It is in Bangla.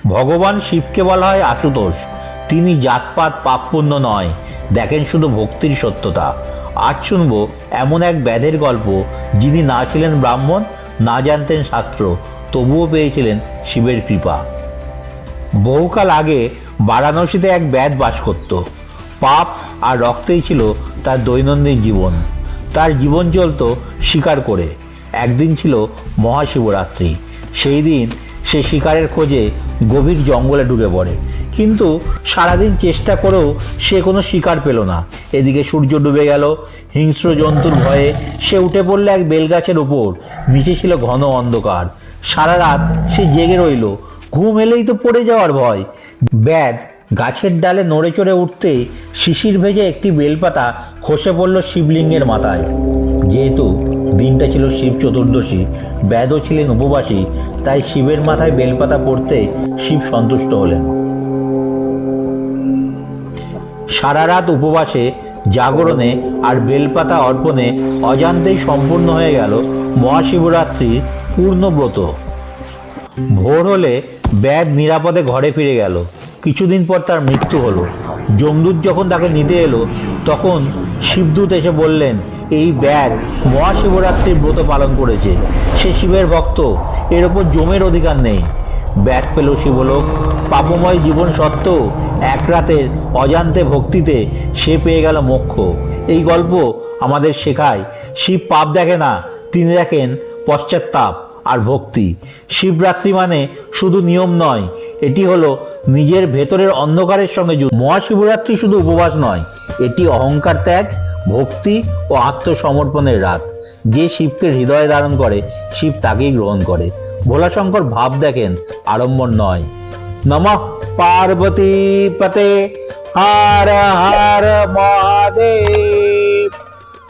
ভগবান শিবকে বলা হয় আশুতোষ। তিনি জাতপাত পাপ পুণ্য নয়, দেখেন শুধু ভক্তির সত্যতা। আজ শুনব এমন এক ব্যাধের গল্প, যিনি না ছিলেন ব্রাহ্মণ, না জানতেন শাস্ত্র, তবুও পেয়েছিলেন শিবের কৃপা। বহুকাল আগে বারাণসীতে এক ব্যাধ বাস করত। পাপ আর রক্তেই ছিল তার দৈনন্দিন জীবন। তার জীবন চলত শিকার করে। একদিন ছিল মহাশিবরাত্রি। সেই দিন সে শিকারের খোঁজে গভীর জঙ্গলে ঢুকে পড়ে, কিন্তু সারাদিন চেষ্টা করেও সে কোনো শিকার পেল না। এদিকে সূর্য ডুবে গেল। হিংস্র জন্তুর ভয়ে সে উঠে পড়ল এক বেলগাছের উপর। নিচে ছিল ঘন অন্ধকার। সারা রাত সে জেগে রইল। ঘুম এলেই তো পড়ে যাওয়ার ভয়। ব্যাধ গাছের ডালে নড়ে চড়ে উঠতে শিশির ভেজে একটি বেলপাতা খসে পড়ল শিবলিঙ্গের মাথায়। যেহেতু দিনটা ছিল শিব চতুর্দশী, ব্যাধও ছিলেন উপবাসী, তাই শিবের মাথায় বেলপাতা পড়তে শিব সন্তুষ্ট হলেন। সারা রাত উপবাসে, জাগরণে আর বেলপাতা অর্পণে অজান্তেই সম্পূর্ণ হয়ে গেল মহাশিবরাত্রির পূর্ণব্রত। ভোর হলে ব্যাধ নিরাপদে ঘরে ফিরে গেল। কিছুদিন পর তার মৃত্যু হলো। যমদূত যখন তাকে নিতে এলো, তখন শিবদূত এসে বললেন, এই ব্যাধ মহাশিবরাত্রির ব্রত পালন করেছে, সে শিবের ভক্ত, এর ওপর যমের অধিকার নেই। ব্যাধ পেল শিবলোক। পাপময় জীবন সত্ত্বেও এক রাতের অজান্তে ভক্তিতে সে পেয়ে গেল মোক্ষ। এই গল্প আমাদের শেখায়, শিব পাপ দেখে না, তিনি দেখেন পশ্চাত্তাপ আর ভক্তি। শিবরাত্রি মানে শুধু নিয়ম নয়, এটি হলো নিজের ভেতরের অন্ধকারের সঙ্গে যুদ্ধ। মহাশিবরাত্রি শুধু উপবাস নয়, এটি অহংকার ত্যাগ, ভক্তি ও আত্মসমর্পণের রাত। যে শিবকে হৃদয়ে ধারণ করে, শিব তাকেই গ্রহণ করে। ভোলাশঙ্কর ভাব দেখেন, আড়ম্বর নয়। নমঃ পার্বতী পতে, হর হর মহাদেব।